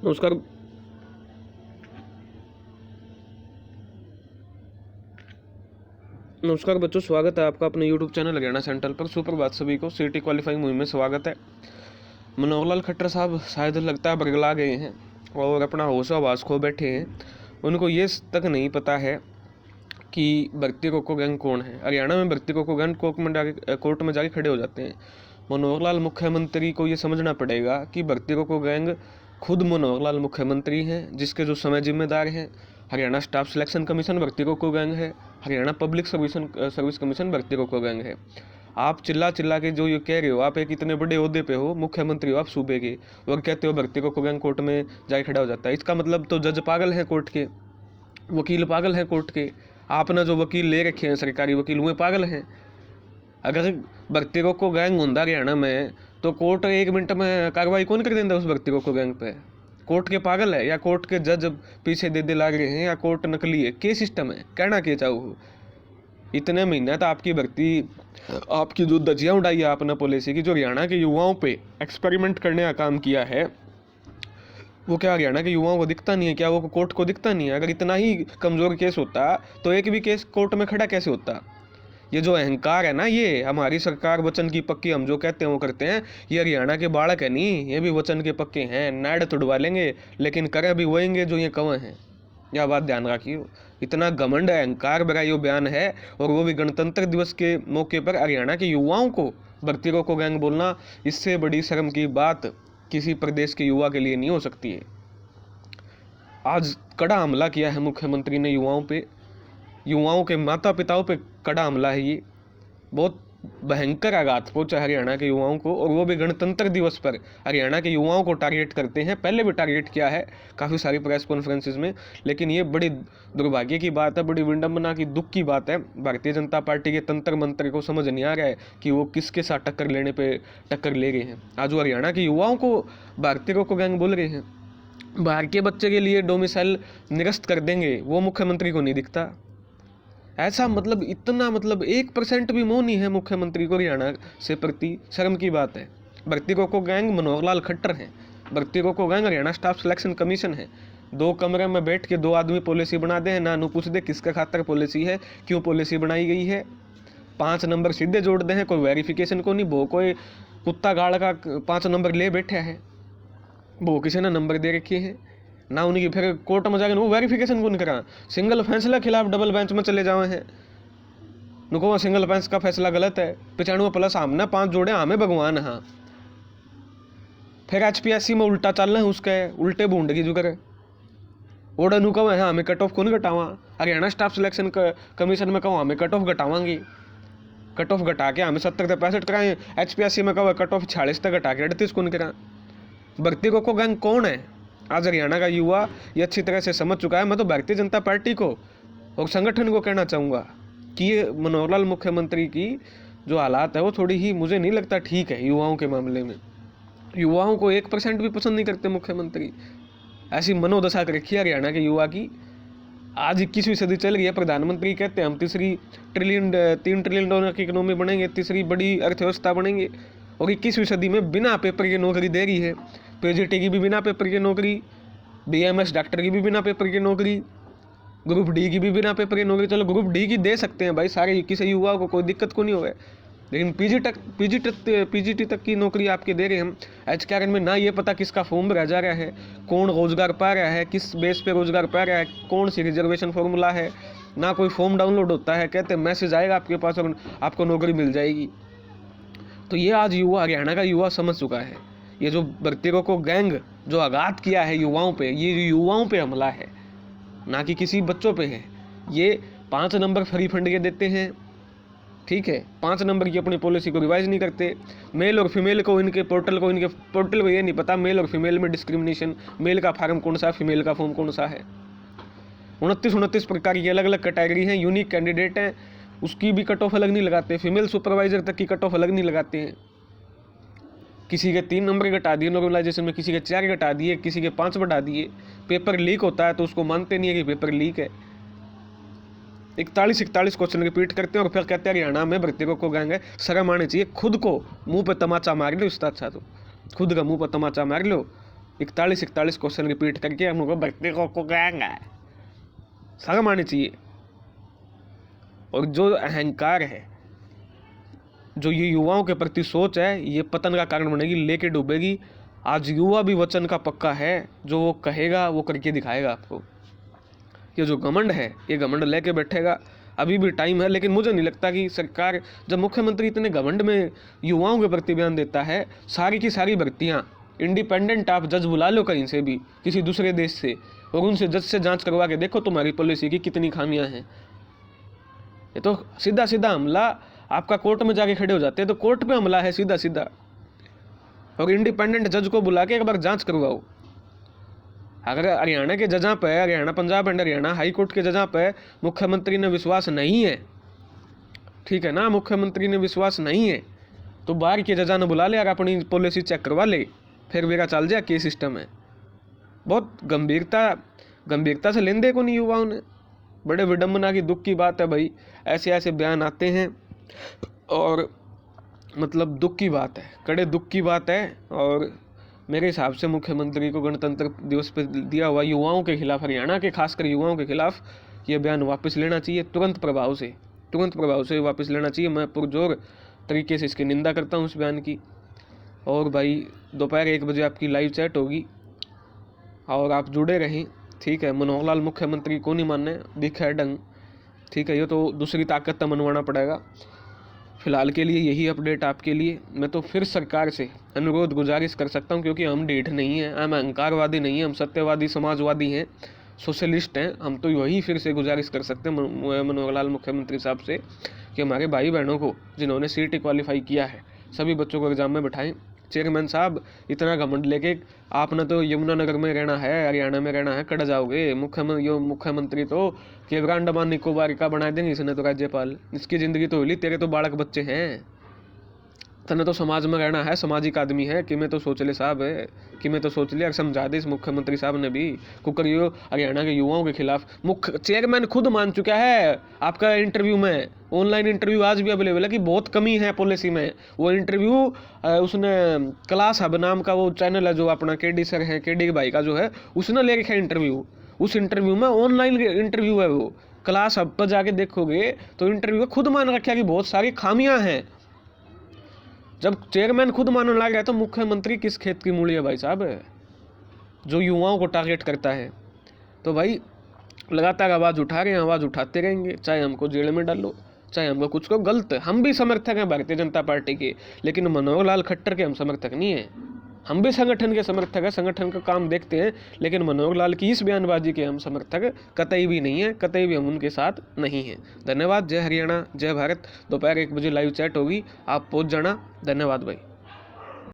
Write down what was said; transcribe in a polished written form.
नमस्कार। नमस्कार बच्चों, स्वागत है आपका अपने YouTube चैनल हरियाणा सेंट्रल पर। सुप्रभात सभी को। सीटी क्वालिफाइंग मुहिम में स्वागत है। मनोहर लाल खट्टर साहब शायद लगता है बरगला गए हैं और अपना होश आवास खो बैठे हैं। उनको ये तक नहीं पता है कि भर्ती रोको गैंग कौन है। हरियाणा में भर्ती रोको गैंग कोर्ट में जाके खड़े हो जाते हैं। मनोहर लाल मुख्यमंत्री को ये समझना पड़ेगा कि भर्ती रोको गैंग खुद मनोहर लाल मुख्यमंत्री हैं, जिसके जो समय जिम्मेदार हैं। हरियाणा स्टाफ सिलेक्शन कमीशन भर्ती रोको गैंग है। हरियाणा पब्लिक सर्विस कमीशन भर्ती रोको गैंग है। आप चिल्ला चिल्ला के जो ये कह रहे हो, आप एक इतने बड़े ओहदे पे हो, मुख्यमंत्री हो आप सूबे के, और कहते हो भर्ती रोको गैंग कोर्ट में जाके खड़ा हो जाता है। इसका मतलब तो जज पागल है कोर्ट के, वकील पागल हैं कोर्ट के। आपने जो वकील ले रखे हैं सरकारी वकील, वो पागल हैं। अगर भर्ती रोको गैंग होंदा हरियाणा में तो कोर्ट 1 मिनट में कार्रवाई कौन कर देंगे उस भर्ती रोको गैंग पे? कोर्ट के पागल है या कोर्ट के जज पीछे दे लाग रहे हैं या कोर्ट नकली है? के सिस्टम है? कहना के चाहो। इतने महीने तो आपकी भर्ती, आपकी जो धज्जियां उड़ाई है आपने पॉलिसी की, जो हरियाणा के युवाओं पे एक्सपेरिमेंट करने का काम किया है, वो क्या हरियाणा के युवाओं को दिखता नहीं है क्या? वो कोर्ट को दिखता नहीं है? अगर इतना ही कमज़ोर केस होता तो एक भी केस कोर्ट में खड़ा कैसे होता? ये जो अहंकार है ना, ये हमारी सरकार वचन की पक्की, हम जो कहते हैं वो करते हैं, ये हरियाणा के बालक है नहीं, ये भी वचन के पक्के हैं। नाड़ तुड़वा लेंगे लेकिन करें भी वहेंगे जो ये कवें हैं। यह बात ध्यान रखियो। इतना घमंड अहंकार भरा ये बयान है, और वो भी गणतंत्र दिवस के मौके पर हरियाणा के युवाओं को भर्ती रोको गैंग बोलना, इससे बड़ी शर्म की बात किसी प्रदेश के युवा के लिए नहीं हो सकती है। आज कड़ा हमला किया है मुख्यमंत्री ने युवाओं पे, युवाओं के माता पिताओं पे कड़ा हमला है। ये बहुत भयंकर आघात पहुंचा हरियाणा के युवाओं को, और वो भी गणतंत्र दिवस पर हरियाणा के युवाओं को टारगेट करते हैं। पहले भी टारगेट किया है काफ़ी सारी प्रेस कॉन्फ्रेंसेज में, लेकिन ये बड़ी दुर्भाग्य की बात है, बड़ी विडंबना की, दुख की बात है। भारतीय जनता पार्टी के तंत्र मंत्र को समझ नहीं आ रहा है कि वो किसके साथ टक्कर लेने पे टक्कर ले रहे हैं। आज वो हरियाणा के युवाओं को भारतीय रोको गैंग बोल रहे हैं। बाहर के बच्चे के लिए डोमिसाइल निरस्त कर देंगे, वो मुख्यमंत्री को नहीं दिखता। ऐसा मतलब इतना, मतलब 1% भी मोह नहीं है मुख्यमंत्री को हरियाणा से प्रति। शर्म की बात है। भर्ती रोको गैंग मनोहर लाल खट्टर हैं। भर्ती रोको gang Haryana staff selection commission है। 2 कमरे में बैठ के 2 आदमी पॉलिसी बना दे, ना पूछ दे किसका खातर पॉलिसी है, क्यों पॉलिसी बनाई गई है। 5 नंबर सीधे जोड़ दे हैं, कोई वेरिफिकेशन को नहीं। वो कोई कुत्ता गाड़ का 5 नंबर ले बैठे हैं, वो किसी ने नंबर दे रखे हैं ना उनकी। फिर कोर्ट में जाकर वो वेरिफिकेशन कौन करा? सिंगल फैसला खिलाफ डबल बेंच में चले जाए हैं। नुको सिंगल बेंच का फैसला गलत है, 95+ हमने 5 जोड़े, हमें भगवान। हाँ, फिर HPSC में उल्टा चल रहे हैं, उसके उल्टे बूंद की जुगर ओडा नु कहो है हमें कट ऑफ कौन घटावा? हरियाणा स्टाफ सिलेक्शन कमीशन में कहो हमें कट ऑफ घटावांगे, कट ऑफ घटा के हमें 70 से 65 कराएं। HPSC में कहो कट ऑफ 46 तक घटा के 38 कौन करा? भर्ती रोको गैंग कौन है? आज हरियाणा का युवा ये अच्छी तरह से समझ चुका है। मैं तो भारतीय जनता पार्टी को और संगठन को कहना चाहूँगा कि ये मनोहर लाल मुख्यमंत्री की जो हालात है वो थोड़ी ही, मुझे नहीं लगता ठीक है युवाओं के मामले में। युवाओं को 1% भी पसंद नहीं करते मुख्यमंत्री। ऐसी मनोदशा कर रखी है हरियाणा के युवा की। आज 21वीं सदी चल रही है, प्रधानमंत्री कहते हैं हम 3 ट्रिलियन डॉलर की इकोनॉमी बनेंगे, तीसरी बड़ी अर्थव्यवस्था बनेंगे, और 21वीं सदी में बिना पेपर की नौकरी दे रही है। PGT की भी बिना पेपर की नौकरी, BMS डॉक्टर की भी बिना पेपर की नौकरी, ग्रुप डी की भी बिना पेपर की नौकरी। चलो ग्रुप डी की दे सकते हैं भाई सारे, किसी युवा को कोई दिक्कत को नहीं होगा, लेकिन PGT तक की नौकरी आपके दे रहे हैं हम। HKRN में ना ये पता किसका फॉर्म भरा जा रहा है, कौन रोजगार पा रहा है, किस बेस पे रोजगार पा रहा है, कौन सी रिजर्वेशन फॉर्मूला है, ना कोई फॉर्म डाउनलोड होता है, कहते हैं मैसेज आएगा आपके पास और आपको नौकरी मिल जाएगी। तो ये आज युवा, हरियाणा का युवा समझ चुका है। ये जो भर्ती रोको गैंग जो आघात किया है युवाओं पे, ये युवाओं पे हमला है, ना कि किसी बच्चों पे है। ये 5 नंबर फ्री फंड के देते हैं, ठीक है, 5 नंबर की अपनी पॉलिसी को रिवाइज नहीं करते। मेल और फीमेल को इनके पोर्टल को ये नहीं पता मेल और फीमेल में डिस्क्रिमिनेशन, मेल का फार्म कौन सा, फीमेल का फॉर्म कौन सा है। 29 प्रकार की अलग अलग कैटेगरी हैं, यूनिक कैंडिडेट हैं, उसकी भी कट ऑफ अलग नहीं लगाते। फीमेल सुपरवाइजर तक की कट ऑफ अलग नहीं लगाते हैं। किसी के 3 नंबर घटा दिए नॉर्मलाइजेशन में, किसी के 4 घटा दिए, किसी के 5 बढ़ा दिए। पेपर लीक होता है तो उसको मानते नहीं है कि पेपर लीक है। 41 क्वेश्चन रिपीट करते हैं और फिर कहते हैं हरियाणा में भर्ती रोको गैंग है। शर्म आनी चाहिए। खुद को मुंह पे तमाचा मार लो, इससे अच्छा तो खुद का मुंह पर तमाचा मार लो 41 क्वेश्चन रिपीट करके हमको भर्ती को कहेंगे। शर्म आनी चाहिए। और जो अहंकार है, जो ये युवाओं के प्रति सोच है, ये पतन का कारण बनेगी, लेके डूबेगी। आज युवा भी वचन का पक्का है, जो वो कहेगा वो करके दिखाएगा आपको। ये जो घमंड है, ये घमंड लेके बैठेगा। अभी भी टाइम है, लेकिन मुझे नहीं लगता कि सरकार, जब मुख्यमंत्री इतने घमंड में युवाओं के प्रति बयान देता है, सारी की सारी भर्तियाँ इंडिपेंडेंट आप जज बुला लो कहीं से भी, किसी दूसरे देश से, और उनसे जज से जांच करवा के देखो तुम्हारी पॉलिसी की कितनी खामियां हैं। ये तो सीधा सीधा हमला, आपका कोर्ट में जाके खड़े हो जाते हैं तो कोर्ट पे हमला है सीधा सीधा। और इंडिपेंडेंट जज को बुला के एक बार जांच करवाओ। अगर हरियाणा के जजा पे, Haryana, Punjab and Haryana high court के जजा पे मुख्यमंत्री ने विश्वास नहीं है, ठीक है ना, मुख्यमंत्री ने विश्वास नहीं है, तो बाहर के जजा ने बुला ले और अपनी पॉलिसी चेक करवा ले, फिर मेरा चल जाए के सिस्टम है। बहुत गंभीरता से लेंदे को नहीं युवाओं ने। बड़े विडम्बना की, दुख की बात है भाई, ऐसे ऐसे बयान आते हैं और मतलब दुख की बात है, कड़े दुख की बात है। और मेरे हिसाब से मुख्यमंत्री को गणतंत्र दिवस पर दिया हुआ युवाओं के खिलाफ, हरियाणा के खासकर युवाओं के खिलाफ ये बयान वापस लेना चाहिए, तुरंत प्रभाव से वापस लेना चाहिए। मैं पुरजोर तरीके से इसकी निंदा करता हूँ इस बयान की। और भाई दोपहर 1 बजे आपकी लाइव चैट होगी और आप जुड़े रहें, ठीक है। मनोहर लाल मुख्यमंत्री को नहीं मानने, दिखा है ढंग, ठीक है। ये तो दूसरी ताकत तो मनवाना पड़ेगा। फिलहाल के लिए यही अपडेट आपके लिए। मैं तो फिर सरकार से अनुरोध गुजारिश कर सकता हूँ, क्योंकि हम ढीठ नहीं हैं, हम अहंकारवादी नहीं हैं, हम सत्यवादी समाजवादी हैं, सोशलिस्ट हैं। हम तो वही फिर से गुजारिश कर सकते हैं मनोहर लाल मुख्यमंत्री साहब से कि हमारे भाई बहनों को जिन्होंने सीटी क्वालिफाई किया है, सभी बच्चों को एग्जाम में बैठाएं। चेयरमैन साहब, इतना घमंड लेके आपने तो यमुनानगर में रहना है, हरियाणा में रहना है, कट जाओगे। मुख्यमंत्री तो कि अंडमान निकोबार का बना देंगे इसने तो राज्यपाल। इसकी जिंदगी तो हुई, तेरे तो बालक बच्चे हैं, तने तो समाज में रहना है, सामाजिक आदमी है। कि मैं तो सोच ले साहब है, कि मैं तो सोच लिया, समझा दे इस मुख्यमंत्री साहब ने भी। कुकरियो हरियाणा के युवाओं के खिलाफ मुख्य चेयरमैन खुद मान चुका है आपका इंटरव्यू में, ऑनलाइन इंटरव्यू आज भी अवेलेबल है, कि बहुत कमी है पॉलिसी में। वो इंटरव्यू उसने क्लास हब नाम का वो चैनल है जो अपना केडी सर है, केडी भाई का जो है, उसने ले रखा है इंटरव्यू। उस इंटरव्यू में ऑनलाइन इंटरव्यू है, वो क्लास हब पर जाके देखोगे तो इंटरव्यू खुद मान रखा है कि बहुत सारी खामियां हैं। जब चेयरमैन खुद मानने लग रहा है तो मुख्यमंत्री किस खेत की मूली है भाई साहब, जो युवाओं को टारगेट करता है। तो भाई लगातार आवाज़ उठा रहे हैं, आवाज़ उठाते रहेंगे, चाहे हमको जेल में डालो, चाहे हमको कुछ को गलत। हम भी समर्थक हैं भारतीय जनता पार्टी के, लेकिन मनोहर लाल खट्टर के हम समर्थक नहीं हैं। हम भी संगठन के समर्थक हैं, संगठन का काम देखते हैं, लेकिन मनोहर लाल की इस बयानबाजी के हम समर्थक कतई भी नहीं है, कतई भी हम उनके साथ नहीं हैं। धन्यवाद। जय हरियाणा, जय भारत। दोपहर 1 बजे लाइव चैट होगी, आप पहुंच जाना। धन्यवाद भाई।